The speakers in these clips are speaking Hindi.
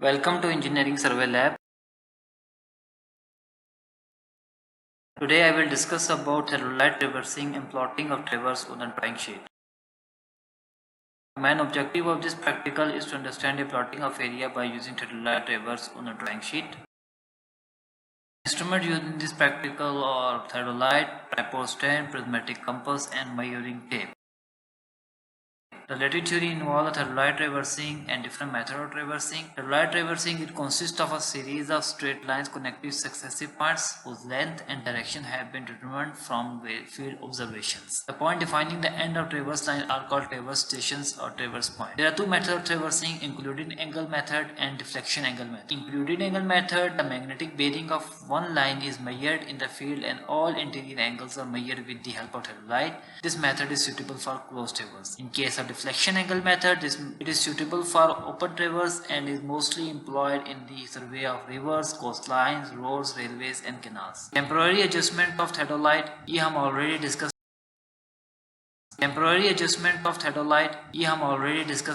Welcome to Engineering Survey Lab. Today I will discuss about theodolite traversing and plotting of traverse on a drawing sheet. The main objective of this practical is to understand the plotting of area by using theodolite traverse on a drawing sheet. Instruments used in this practical are theodolite, tripod stand, prismatic compass and measuring tape. The related theory involves theodolite traversing and different methods of traversing. Theodolite traversing, it consists of a series of straight lines connecting successive points whose length and direction have been determined from field observations. The point defining the end of traverse line are called traverse stations or traverse points. There are two methods of traversing: included angle method and deflection angle method. Included angle method, the magnetic bearing of one line is measured in the field and all interior angles are measured with the help of theodolite. This method is suitable for closed traverse. In case of deflection angle method, it is suitable for open traverse and is mostly employed in the survey of rivers, coastlines, roads, railways and canals. Temporary adjustment of theodolite, ये हम already discuss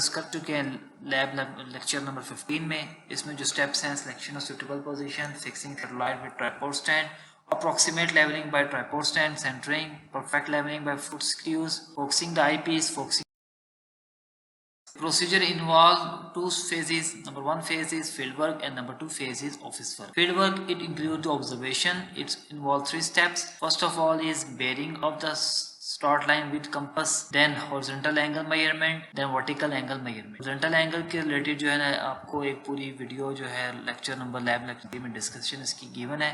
कर चुके हैं लैब लेक्चर नंबर 15 में. इसमें जो स्टेप्स हैं: selection of suitable position, fixing theodolite with tripod stand, approximate leveling by tripod stand, centering, perfect leveling by foot screws, focusing the eyepiece, focusing. Procedure involves two phases. Number one phase is field work and number two phase is office work. Field work, it includes observation. It involves three steps. First of all is bearing of the start line with compass, then horizontal angle measurement, then vertical angle measurement. Horizontal angle के रिलेटेड जो है ना आपको एक पूरी वीडियो जो है लेक्चर नंबर लैब लेक्चर में डिस्कशन इसकी गिवन है.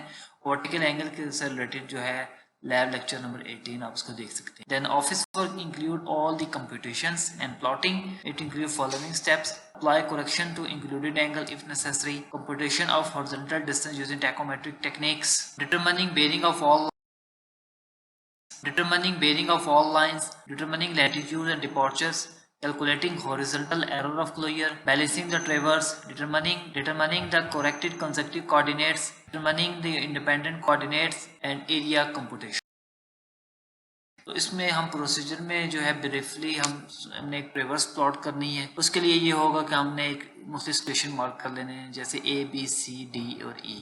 वर्टिकल एंगल के से रिलेटेड जो है लैब लेक्चर नंबर 18 आप उसको देख सकते हैं. Then office work include all the computations and plotting. It include following steps: apply correction to included angle if necessary, computation of horizontal distance using tachometric techniques, determining bearing of all lines, determining latitude and departures, calculating horizontal error of closure, balancing the traverse, determining the corrected consecutive coordinates, determining the independent coordinates and area computation. तो इसमें हम प्रोसीजर में जो है ब्रीफली हमने एक ट्रेवर्स प्लॉट करनी है. उसके लिए ये होगा कि हमने एक मुख्तलिफ स्टेशन मार्क कर लेने हैं, जैसे ए बी सी डी और ई.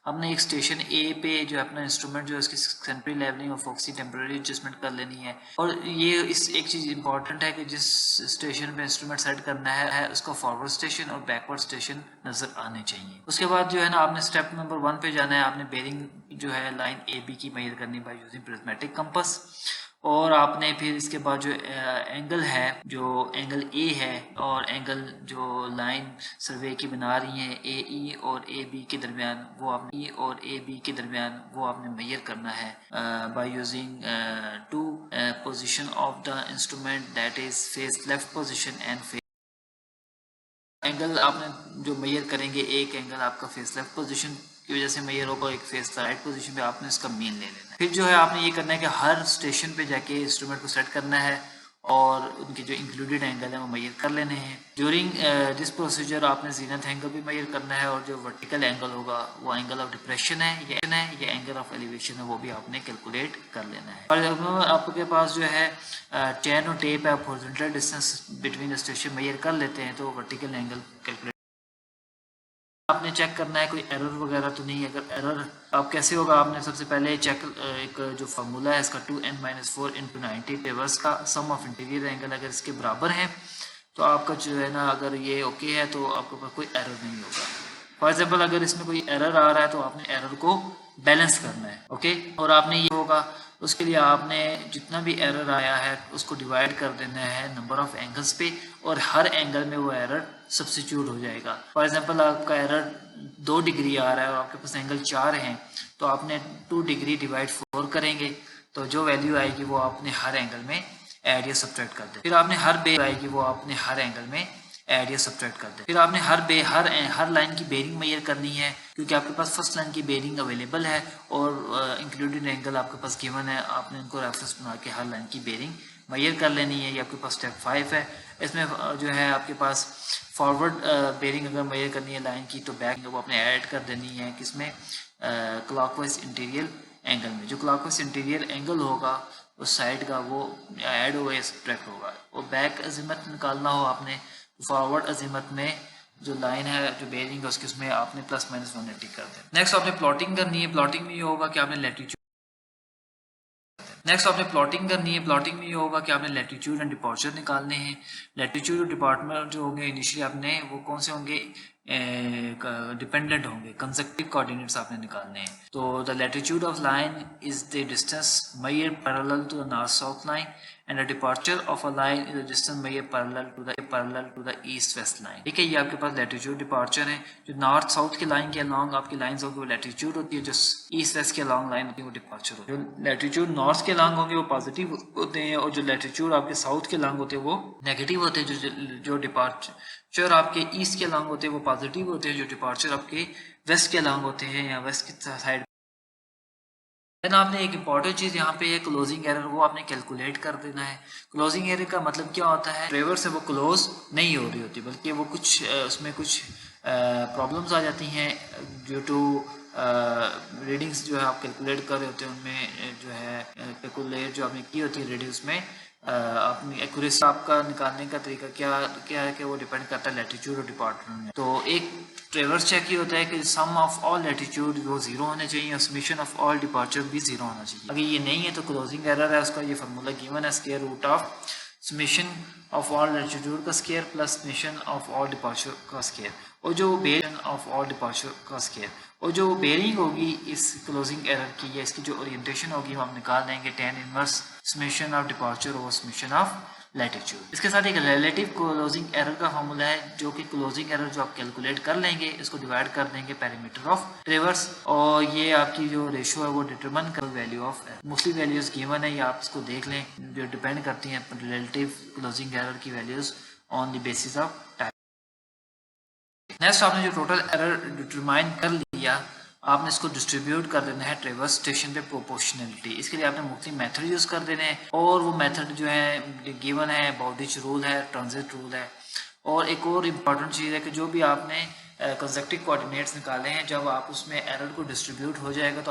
हमने एक स्टेशन ए पे जो अपना इंस्ट्रूमेंट जो है उसकी सेंट्री लेवलिंग और फोकसिंग टेम्परेरी एडजस्टमेंट कर लेनी है. और ये इस एक चीज़ इंपॉर्टेंट है कि जिस स्टेशन पे इंस्ट्रूमेंट सेट करना है उसका फॉरवर्ड स्टेशन और बैकवर्ड स्टेशन नज़र आने चाहिए. उसके बाद जो है ना आपने स्टेप नंबर 1 पे जाना है. आपने बेरिंग जो है लाइन ए बी की मेजर करनी बाय यूजिंग प्रिज्मेटिक कंपास. और आपने फिर इसके बाद जो एंगल है, जो एंगल ए है और एंगल जो लाइन सर्वे की बना रही है ए ई और ए बी के दरमियान, वो आपने ई और ए बी के दरमियान वो आपने मेजर करना है by using two position of the instrument, that is face left position and face. Angle आपने जो मेजर करेंगे, एक एंगल आपका फेस लेफ्ट पोजीशन की वजह से मेजर होगा, एक फेस राइट पोजीशन पे आपने इसका मीन ले लेना है. फिर जो है आपने ये करना है कि हर स्टेशन पे जाके इंस्ट्रूमेंट को सेट करना है और उनके जो इंक्लूडेड एंगल है वो मेजर कर लेने हैं. ड्यूरिंग दिस प्रोसीजर आपने जीनत एंगल भी मेजर करना है और जो वर्टिकल एंगल होगा वो एंगल ऑफ डिप्रेशन है या एंगल ऑफ एलिवेशन है, वो भी आपने कैलकुलेट कर लेना है. और आपके पास जो है चैन और टेप है, आप horizontal distance between the station measure कर लेते हैं तो वर्टिकल एंगल कैलकुलेट आपने चेक करना है कोई एरर वगैरह तो नहीं है. अगर एरर आप कैसे होगा, आपने सबसे पहले चेक एक जो फार्मूला है इसका 2n-4 × 90 ट्रेवर्स का सम ऑफ इंटीरियर एंगल अगर इसके बराबर है तो आपका जो है ना अगर ये ओके है तो आपके पास कोई एरर नहीं होगा. फॉर एग्जाम्पल अगर इसमें कोई एरर आ रहा है तो आपने एरर को बैलेंस करना है. ओके, और आपने ये होगा उसके लिए आपने जितना भी एरर आया है उसको डिवाइड कर देना है नंबर ऑफ एंगल्स पे और हर एंगल में वो एरर सब्स्टिट्यूट हो जाएगा. फॉर एग्जांपल आपका एरर 2 डिग्री आ रहा है और आपके पास एंगल 4 हैं तो आपने 2 डिग्री डिवाइड 4 करेंगे तो जो वैल्यू आएगी वो आपने हर एंगल में ऐड या सब्ट्रैक्ट कर दे. फिर आपने हर एंगल में ऐड या सब्ट्रैक्ट कर दे. फिर आपने हर लाइन की बेरिंग मेजर करनी है क्योंकि आपके पास फर्स्ट लाइन की बेरिंग अवेलेबल है और इंक्लूडेड एंगल आपके पास गिवन है. आपने उनको रेफरेंस बना के हर लाइन की बेरिंग मेजर कर लेनी है. ये आपके पास स्टेप 5 है. इसमें जो है आपके पास फॉरवर्ड बेरिंग अगर मेजर करनी है लाइन की तो बैक वो आपने ऐड कर देनी है किसमें, क्लॉकवाइज इंटीरियर एंगल में. जो क्लॉकवाइज इंटीरियर एंगल होगा उस साइड का वो ऐड होगा या सब्ट्रैक्ट होगा. और बैक अजीमत निकालना हो आपने फॉरवर्ड अजीमत में जो लाइन है जो बेयरिंग है उसके उसमें आपने प्लस माइनस 180 कर दें। नेक्स्ट आपने प्लॉटिंग करनी है। प्लॉटिंग में ये होगा कि आपने प्लॉटिंग में ये होगा कि आपने लैटिट्यूड एंड डिपार्चर निकालने हैं। लैटिट्यूड और डिपार्टमेंट जो होंगे इनिशियली आपने वो कौन से होंगे, डिपेंडेंट होंगे, कंसेक्टिव कोऑर्डिनेट्स आपने निकालने हैं। तो the latitude of line is the distance measured parallel to the north south line and the departure of a line is the distance measured parallel to the east west line. ठीक है, ये आपके पास लैटिट्यूड डिपार्चर है। जो नॉर्थ साउथ की लाइन के अलॉन्ग आपकी लाइंस होगी वो लैटिट्यूड होती है, जो ईस्ट वेस्ट के अलॉन्ग लाइन होती है वो डिपार्चर होती है। जो लैटिट्यूड नॉर्थ के अलॉन्ग होंगे वो पॉजिटिव होते हैं और जो लैटिट्यूड आपके साउथ के अलॉन्ग होते हैं वो नेगेटिव होते हैं। जो डिपार्चर आपके ईस्ट के अलॉन्ग होते हैं वो पॉजिटिव होते हैं। जो डिपार्चर आपके वेस्ट के अलॉन्ग होते हैं या वेस्ट की साइड। देन आपने एक इंपॉर्टेंट चीज़ यहाँ पे है क्लोजिंग एरर, वो आपने कैलकुलेट कर देना है। क्लोजिंग एरर का मतलब क्या होता है, ट्रेवर्स से वो क्लोज नहीं हो रही होती बल्कि वो कुछ उसमें कुछ प्रॉब्लम्स आ जाती हैं ड्यू टू रीडिंग्स जो है आप कैलकुलेट कर रहे होते हैं उनमें जो है कैलकुलेट जो आपने की होती है रीडिंग्स में अपनी एक्यूरेसी आपका निकालने का तरीका क्या क्या है कि वो डिपेंड करता है लैटिट्यूड और डिपार्टमेंट में। तो एक ट्रेवर्स चेक ये होता है कि सम ऑफ ऑल लैटिट्यूड वो जीरो होने चाहिए और समीशन ऑफ ऑल डिपार्चर भी जीरो होना चाहिए। अगर ये नहीं है तो क्लोजिंग एरर है। उसका ये फार्मूला गिवन है, square root of summation of all latitude का square plus summation of all departure का स्क्वायर और जो बेरिंग ऑफ ऑल डिपार्चर का स्क्वायर और जो बेरिंग होगी इस क्लोजिंग एरर की या इसकी जो ओरिएंटेशन होगी हम निकाल देंगे tan inverse summation of departure और समीशन ऑफ लैटिट्यूड। इसके साथ एक रिलेटिव क्लोजिंग एरर का फार्मूला है जो कि क्लोजिंग एरर जो आप कैलकुलेट कर लेंगे इसको डिवाइड कर देंगे पेरीमीटर ऑफ ट्रेवर्स और ये आपकी जो रेशियो है वो डिटरमाइन कर value of mostly values given है, ये आप इसको देख लें जो डिपेंड करती हैं रिलेटिव क्लोजिंग एरर की values on the basis of time. Next आपने जो टोटल एरर डिटरमाइन कर लिया आपने इसको डिस्ट्रीब्यूट कर देना है ट्रेवर्स स्टेशन पे प्रोपोर्शनलिटी। इसके लिए आपने मुख्तलिफ मेथड यूज़ कर देने हैं और वो मेथड जो है गिवन है, बाउडिच रूल है, ट्रांजिट रूल है। और एक और इम्पॉर्टेंट चीज़ है कि जो भी आपने कंसेक्टिव कोऑर्डिनेट्स निकाले हैं जब आप उसमें एरर को डिस्ट्रीब्यूट हो जाएगा तो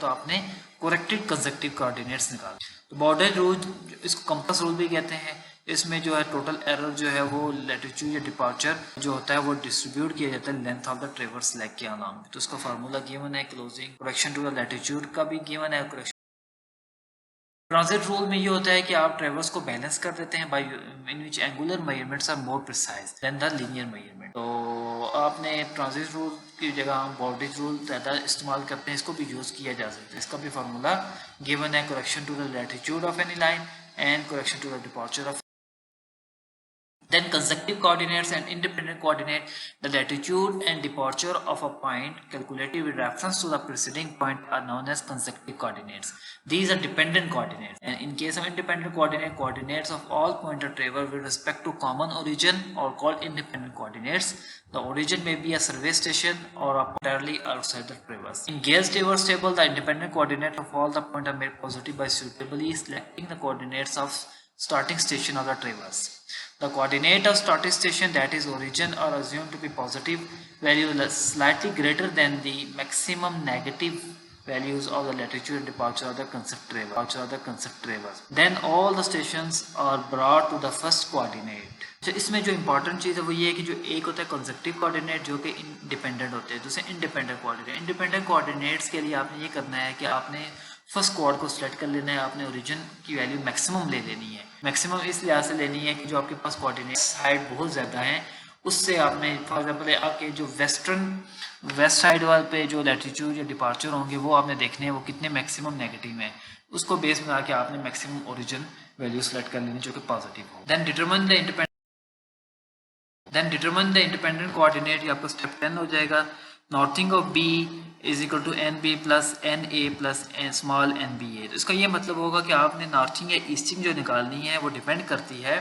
आपने करेक्टेड कंसेक्टिव कोऑर्डिनेट्स निकाले। तो बाउडिच रूल इसको कंपास रूल भी कहते हैं। इसमें जो है टोटल एरर जो है वो लैटिट्यूड या डिपार्चर जो होता है वो डिस्ट्रीब्यूट किया जाता है length of the traverse leg के अलांग। तो उसका फार्मूला गिवन है, closing correction to the latitude का भी गिवन है। करेक्शन ट्रांजिट रूल में ये होता है कि आप ट्रेवर्स को बैलेंस कर देते हैं by in which angular measurements are more precise than the linear measurement. तो आपने ट्रांजिट रूल की जगह हम बाउडिच रूल ज़्यादा इस्तेमाल करते हैं, इसको भी यूज़ किया जा सकता है। इसका भी फार्मूला गिवन है, correction to the latitude of any line and correction to the departure of. Then consecutive coordinates and independent coordinate, the latitude and departure of a point calculated with reference to the preceding point are known as consecutive coordinates. These are dependent coordinates. And in case of independent coordinate, coordinates of all points are traversed with respect to common origin or called independent coordinates. The origin may be a survey station or entirely outside the traverse. In Gale's traverse table, the independent coordinates of all the points are made positive by suitably selecting the coordinates of starting station of the traverse. The coordinate of starting station, that is origin, are assumed to be positive value slightly greater than the maximum negative values of the latitude and departure of the concept traverse. Then all the stations are brought to the first coordinate. तो इसमें जो इंपॉर्टेंट चीज़ है वो ये है कि जो एक होता है कंसेक्टिव कोऑर्डिनेट जो कि इंडिपेंडेंट होते हैं, दूसरे इंडिपेंडेंट कोऑर्डिनेट। इंडिपेंडेंट कोऑर्डिनेट्स के लिए आपने ये करना है कि आपने फर्स्ट कोऑर्ड को सिलेक्ट कर लेना है, आपने ओरिजिन की वैल्यू मैक्सिमम ले लेनी है। मैक्सिमम इस लिहाज से लेनी है कि जो आपके पास कोऑर्डिनेट साइड बहुत ज़्यादा है उससे आपने फॉर एग्जाम्पल आपके जो वेस्ट साइड वाले पे जो लैटिट्यूड या डिपार्चर होंगे वो आपने देखने हैं वो कितने मैक्सिमम नेगेटिव है, उसको बेस बना के आपने मैक्सिमम ओरिजिन वैल्यू सेलेक्ट कर लेनी जो कि पॉजिटिव हो। Then determine the independent coordinate, ये आपका स्टेप 10 हो जाएगा। Northing of B is equal to N B plus N A plus N small N B A. तो इसका ये मतलब होगा कि आपने नॉर्थिंग या ईस्टिंग जो निकालनी है वो डिपेंड करती है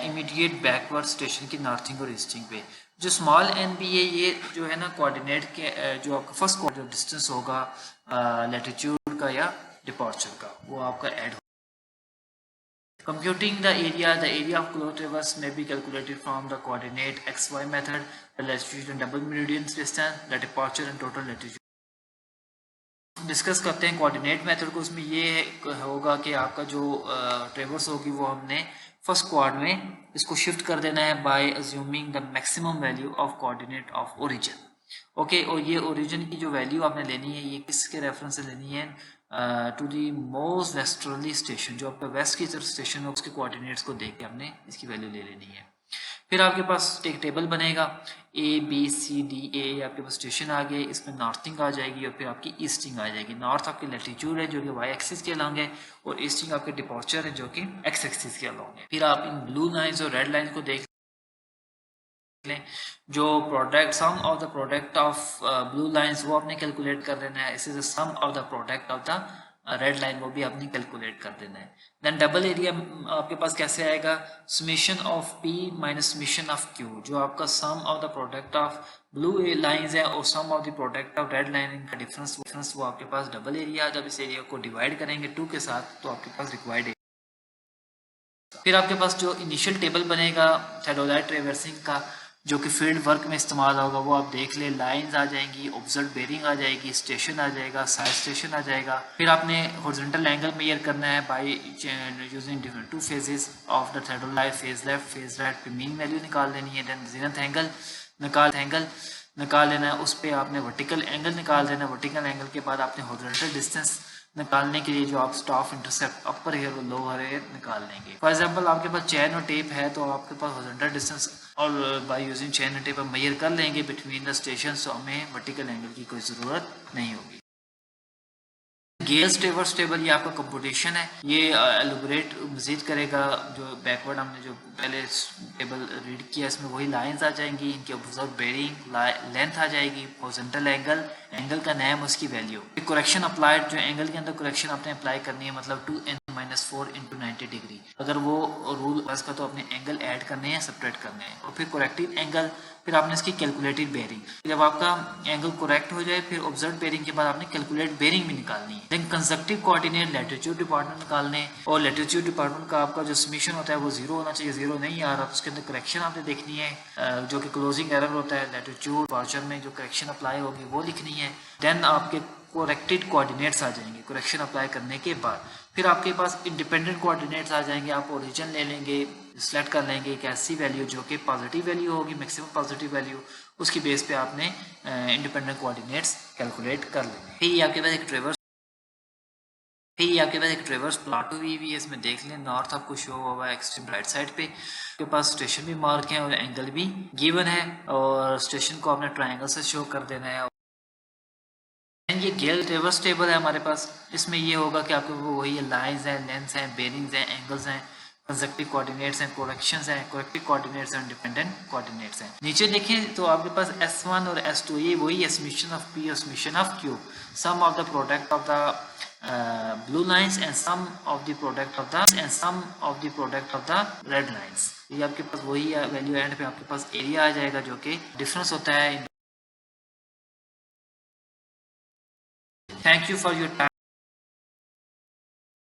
इमीडिएट बैकवर्ड स्टेशन की नॉर्थिंग और ईस्टिंग पे। जो स्मॉल एन बी ए ये जो है ना कोऑर्डिनेट के जो आपका फर्स्ट कोऑर्डिनेट डिस्टेंस होगा लैटिट्यूड का या डिपार्चर का वो आपका ऐड होगा। Computing the area of closed traverse may be calculated from the coordinate xy method, the latitude and double meridian distance, the departure and total latitude. Discuss करते हैं कोऑर्डिनेट मेथड को। उसमें ये होगा कि आपका जो ट्रेवर्स होगी वो हमने फर्स्ट क्वाड में इसको शिफ्ट कर देना है by assuming the maximum value of coordinate of origin. Okay, और ये ओरिजिन की जो वैल्यू आपने लेनी है ये किसके रेफरेंस से लेनी है, to the most westerly station, जो आपका वेस्ट की तरफ स्टेशन है उसके कोऑर्डिनेट्स को देख के हमने इसकी वैल्यू ले लेनी है। फिर आपके पास एक टेबल बनेगा ABCDA, आपके पास स्टेशन आ गए, इसमें नॉर्थिंग आ जाएगी और फिर आपकी ईस्टिंग आ जाएगी। नॉर्थ आपकी लैटिट्यूड है जो कि वाई एक्सिस के अलॉन्ग है और ईस्टिंग आपके डिपॉर्चर है जो कि एक्स एक्सिस के अलॉन्ग है। फिर आप इन ब्लू लाइन्स और रेड लाइन्स को देख लें, जो product sum of the product of blue lines वो आपने कैलकुलेट कर देना है, इस is the sum of the product of the red line वो भी आपने कैलकुलेट कर देना है। देन डबल एरिया आपके पास कैसे आएगा, summation of P minus summation of Q, जो आपका sum of the product of blue lines है और sum of the product of red line का डिफरेंस वो आपके पास डबल एरिया। जब इस एरिया को डिवाइड करेंगे 2 के साथ तो आपके पास रिक्वायर्ड। फिर आपके पास जो इनिशियल टेबल बनेगा थेडोलाइट ट्रेवर्सिंग का जो कि फील्ड वर्क में इस्तेमाल होगा वो आप देख ले, लाइंस आ जाएंगी, ऑब्जर्व बेरिंग आ जाएगी, स्टेशन आ जाएगा, साइड स्टेशन आ जाएगा। फिर आपने हॉरिजॉन्टल एंगल मेजर करना है by using different 2 phases of the theodolite, phase left phase right पे मीन वैल्यू निकाल लेनी है। देन जीनथ एंगल निकाल लेना है, उस पर आपने वर्टिकल एंगल निकाल देना है। वर्टिकल एंगल के बाद आपने हॉरिजॉन्टल डिस्टेंस निकालने के लिए जो आप स्टाफ इंटरसेप्ट अपर हेयर और लोअर हेयर निकाल लेंगे। फॉर एग्जांपल आपके पास चेन और टेप है तो आपके पास हॉरिजॉन्टल डिस्टेंस और बाय यूजिंग चेन और टेप हम मेजर कर लेंगे बिटवीन द स्टेशन, तो हमें वर्टिकल एंगल की कोई ज़रूरत नहीं होगी। गेल्स ट्रेवर्स टेबल ये आपका कंप्यूटेशन है, ये एलुबरेट मजीद करेगा जो बैकवर्ड हमने जो पहले टेबल रीड किया, इसमें वही लाइंस आ जाएंगी, इनकी ऑब्जर्व बेरिंग लेंथ आ जाएगी, हॉरिजॉन्टल एंगल का नेम, उसकी वैल्यू, करेक्शन अप्लाइड, जो एंगल के अंदर करेक्शन आपने अप्लाई करनी है मतलब 2n-4 × 90 डिग्री, अगर वो रूल का तो अपने एंगल ऐड करने हैं सेपरेट करने हैं। और फिर करेक्टिव एंगल, फिर आपने इसकी कैलकुलेटेड बेरिंग, जब आपका एंगल करेक्ट हो जाए फिर ऑब्जर्व बेरिंग के बाद आपने कैलकुलेट बेरिंग भी निकालनी है। Then conjunctive coordinate latitude department निकालने, और लैटिट्यूड डिपार्टमेंट का आपका जो समीशन होता है वो 0 होना चाहिए, 0 नहीं आ रहा तो उसके अंदर करेक्शन आपने देखनी है, जो कि क्लोजिंग एरर होता है लैटिट्यूड डिपार्चर में जो करेक्शन अप्लाई होगी वो लिखनी है। देन आपके करेक्टेड कोऑर्डिनेट्स आ जाएंगे करेक्शन अप्लाई करने के बाद। फिर आपके पास इंडिपेंडेंट कोऑर्डिनेट्स आ जाएंगे, आप ओरिजिन ले लेंगे, सिलेक्ट कर लेंगे एक ऐसी वैल्यू जो कि पॉजिटिव वैल्यू होगी, मैक्सिमम पॉजिटिव वैल्यू, उसकी बेस पे आपने इंडिपेंडेंट कोऑर्डिनेट्स कैलकुलेट कर लेंगे। फिर ये आपके पास एक ट्रेवर्स प्लॉट हुई है, इसमें देख लें नॉर्थ आपको शो हुआ है एक्सट्रीम राइट साइड पे, आपके पास स्टेशन भी मार्क है और एंगल भी गिवन है, और स्टेशन को आपने ट्राइंगल से शो कर देना है। ये गेल ट्रेवर्स टेबल है हमारे पास, इसमें ये होगा कि आपको वो वही लाइंस हैं, लेंथ्स हैं, बेरिंग्स हैं, एंगल्स हैं, कंजक्टिव कोऑर्डिनेट्स हैं, करेक्शंस हैं, करेक्टिव कोऑर्डिनेट्स हैं, इंडिपेंडेंट कोऑर्डिनेट्स हैं। नीचे देखें तो आपके पास S1 और S2 ये वही है, समेशन ऑफ P और summation of Q, sum of the product of the blue lines and sum of the product of the red lines. ये आपके पास वही है, वैल्यू एंड पे आपके पास एरिया आ जाएगा जो कि डिफरेंस होता है। Thank you for your time.